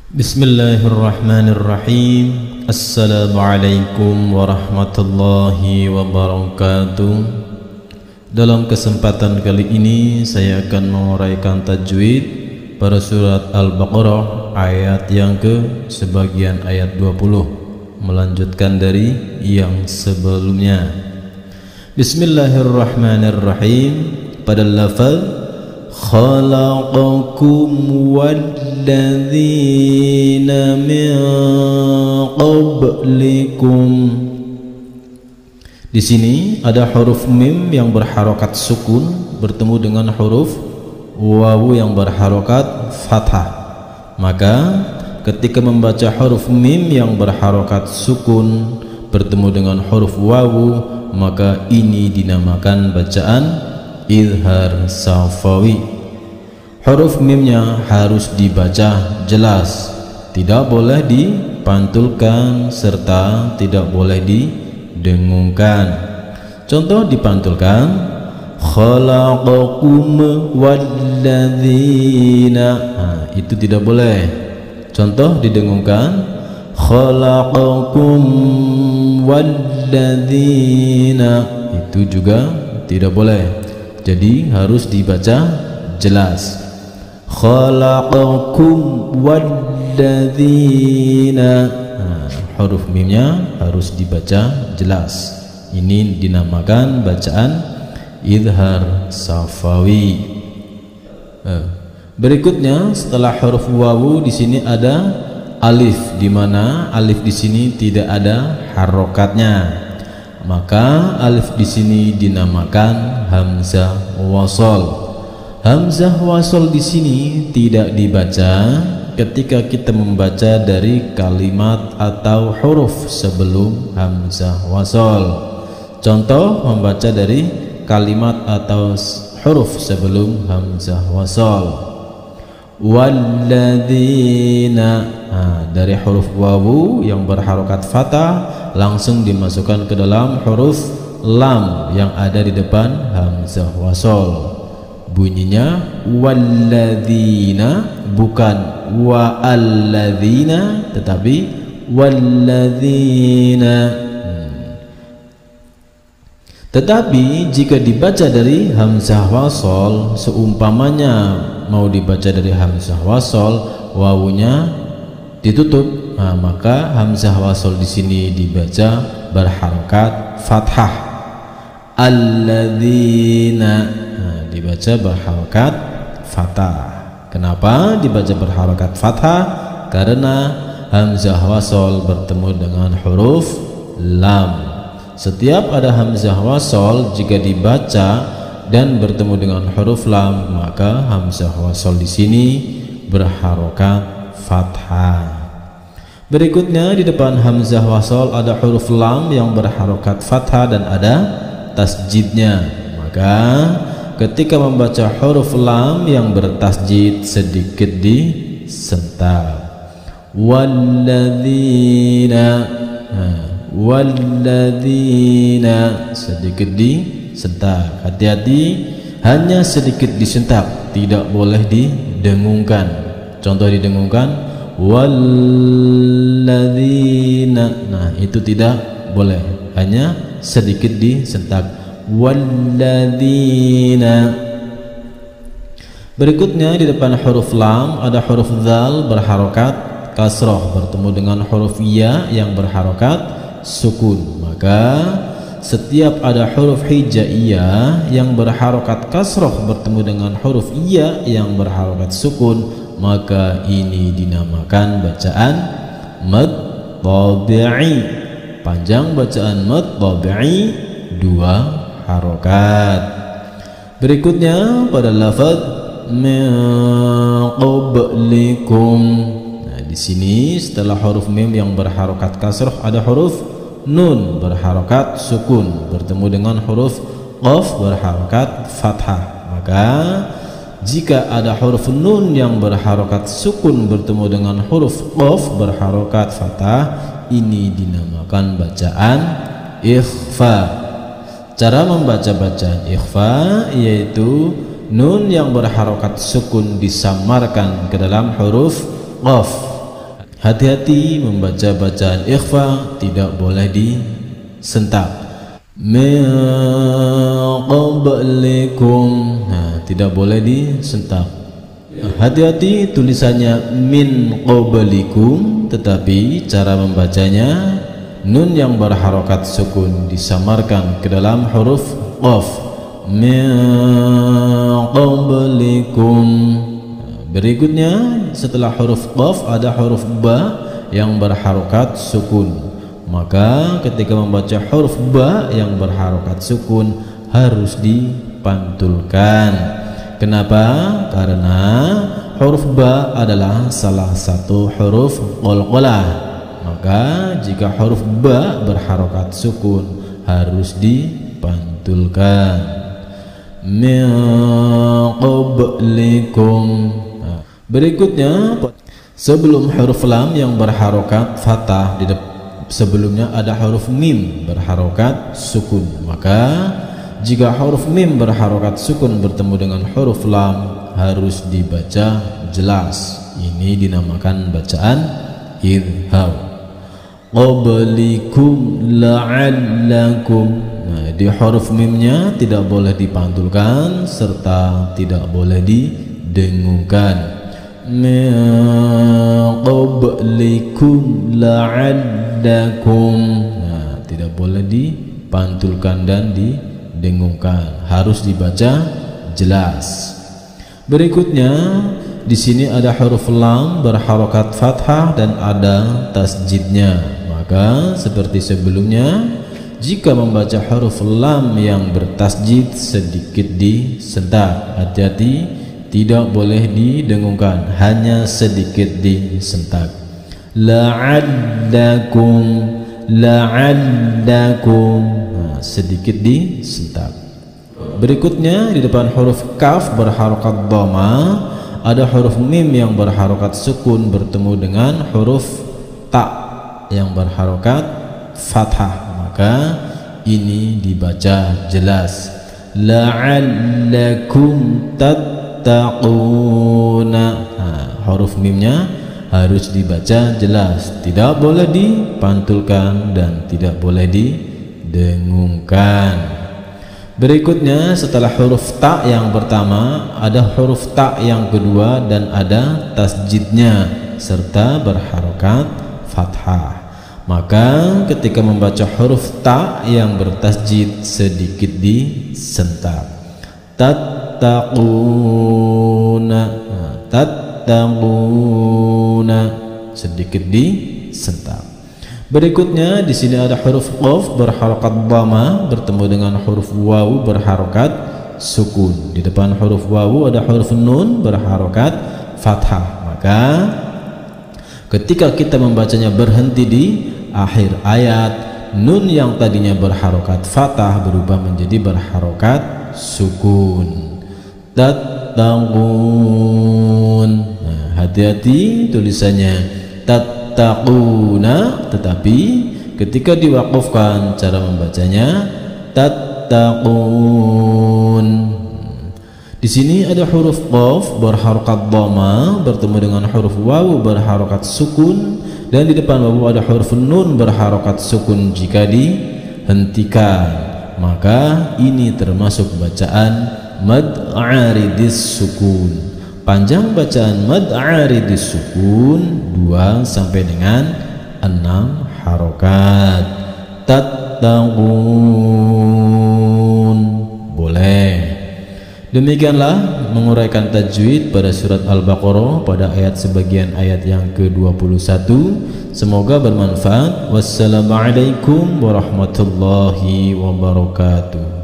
Bismillahirrahmanirrahim. Assalamualaikum warahmatullahi wabarakatuh. Dalam kesempatan kali ini saya akan menguraikan tajwid pada surat Al-Baqarah ayat yang ke sebagian ayat 20, melanjutkan dari yang sebelumnya. Bismillahirrahmanirrahim. Pada lafaz khalaqakum walladzina min qablikum. Di sini ada huruf mim yang berharokat sukun bertemu dengan huruf wawu yang berharokat fathah. Maka ketika membaca huruf mim yang berharokat sukun bertemu dengan huruf wawu, maka ini dinamakan bacaan izhar safawi. Huruf mimnya harus dibaca jelas, tidak boleh dipantulkan serta tidak boleh didengungkan. Contoh dipantulkan, khalaqakum walladzina, itu tidak boleh. Contoh didengungkan, khalaqakum walladzina, itu juga tidak boleh. Jadi harus dibaca jelas. Khalaqakum walladzina, huruf mimnya harus dibaca jelas. Ini dinamakan bacaan izhar safawi. Berikutnya setelah huruf wawu di sini ada alif, di mana alif di sini tidak ada harokatnya. Maka alif di sini dinamakan hamzah wasal. Hamzah wasal di sini tidak dibaca ketika kita membaca dari kalimat atau huruf sebelum hamzah wasal. Contoh membaca dari kalimat atau huruf sebelum hamzah wasal. Walladzina, dari huruf wawu yang berharokat fathah langsung dimasukkan ke dalam huruf lam yang ada di depan hamzah wasal. Bunyinya walladzina, bukan wa'alladzina, tetapi walladzina. Tetapi jika dibaca dari hamzah wasal, seumpamanya mau dibaca dari hamzah wasal, wawunya ditutup, maka hamzah wasal di sini dibaca berharokat fathah. Alladzina, dibaca berharokat fathah. Kenapa dibaca berharokat fathah? Karena hamzah wasal bertemu dengan huruf lam. Setiap ada hamzah wasal, jika dibaca dan bertemu dengan huruf lam, maka hamzah wasal di sini berharokat fathah. Berikutnya di depan hamzah wasal ada huruf lam yang berharokat fathah dan ada tasjidnya. Maka ketika membaca huruf lam yang bertasjid sedikit disentak. Walladzina, walladzina, sedikit disentak. Hati-hati, hanya sedikit disentak, tidak boleh didengungkan. Contoh didengungkan, walladzina, itu tidak boleh, hanya sedikit disentak. Walladzina. Berikutnya di depan huruf lam ada huruf dzal berharokat kasroh bertemu dengan huruf ya yang berharokat sukun. Maka setiap ada huruf hijaiyah yang berharokat kasroh bertemu dengan huruf ya yang berharokat sukun, maka ini dinamakan bacaan mad tabi'i. Panjang bacaan mad tabi'i 2 harokat. Berikutnya pada lafaz min qablikum. Di sini setelah huruf mim yang berharokat kasroh ada huruf nun berharokat sukun bertemu dengan huruf qaf berharokat fathah. Maka jika ada huruf nun yang berharokat sukun bertemu dengan huruf qaf berharokat fathah, ini dinamakan bacaan ikhfa. Cara membaca bacaan ikhfa yaitu nun yang berharokat sukun disamarkan ke dalam huruf qaf Hati-hati membaca bacaan ikhfa, tidak boleh disentak. Min qablikum, tidak boleh disentak. Hati-hati tulisannya min qablikum, tetapi cara membacanya nun yang berharokat sukun disamarkan ke dalam huruf qaf. Min qablikum. Berikutnya setelah huruf qaf ada huruf ba yang berharokat sukun. Maka ketika membaca huruf ba yang berharokat sukun harus dipantulkan. Kenapa? Karena huruf ba adalah salah satu huruf qalqalah. Maka jika huruf ba berharokat sukun harus dipantulkan. Min qablikum. Berikutnya sebelum huruf lam yang berharokat fathah sebelumnya ada huruf mim berharokat sukun. Maka jika huruf mim berharokat sukun bertemu dengan huruf lam harus dibaca jelas. Ini dinamakan bacaan idhar. Qablikum la'allakum. Di huruf mimnya tidak boleh dipantulkan serta tidak boleh didengungkan. Min qablikum la'allakum. Tidak boleh dipantulkan dan didengungkan, harus dibaca jelas. Berikutnya di sini ada huruf lam berharokat fathah dan ada tasjidnya. Maka seperti sebelumnya, jika membaca huruf lam yang bertasjid sedikit disentak. Hati-hati, tidak boleh didengungkan, hanya sedikit disentak. La'allakum, la'allakum, sedikit disentak. Berikutnya di depan huruf kaf berharokat dhamma ada huruf mim yang berharokat sukun bertemu dengan huruf ta yang berharokat fathah. Maka ini dibaca jelas. La'allakum tattaquna. Huruf mimnya harus dibaca jelas, tidak boleh dipantulkan dan tidak boleh didengungkan. Berikutnya setelah huruf ta yang pertama ada huruf ta yang kedua dan ada tasjidnya serta berharokat fathah. Maka ketika membaca huruf ta yang bertasjid sedikit disentak. Tattaquna, tattaquna, sedikit disentak. Berikutnya di sini ada huruf qaf berharokat dhamma bertemu dengan huruf wawu berharokat sukun. Di depan huruf wawu ada huruf nun berharokat fathah. Maka ketika kita membacanya berhenti di akhir ayat, nun yang tadinya berharokat fathah berubah menjadi berharokat sukun. Tattaqun. Hati-hati tulisannya tattaquna, tetapi ketika diwakafkan cara membacanya tattaqun. Di sini ada huruf qaf berharokat dhamma bertemu dengan huruf wawu berharokat sukun dan di depan wawu ada huruf nun berharokat sukun. Jika dihentikan maka ini termasuk bacaan mad aridis sukun. Panjang bacaan mad aridis sukun 2 sampai dengan 6 harokat. Tattaqun. Boleh. Demikianlah menguraikan tajwid pada surat Al-Baqarah pada sebagian ayat yang ke-21. Semoga bermanfaat. Wassalamualaikum warahmatullahi wabarakatuh.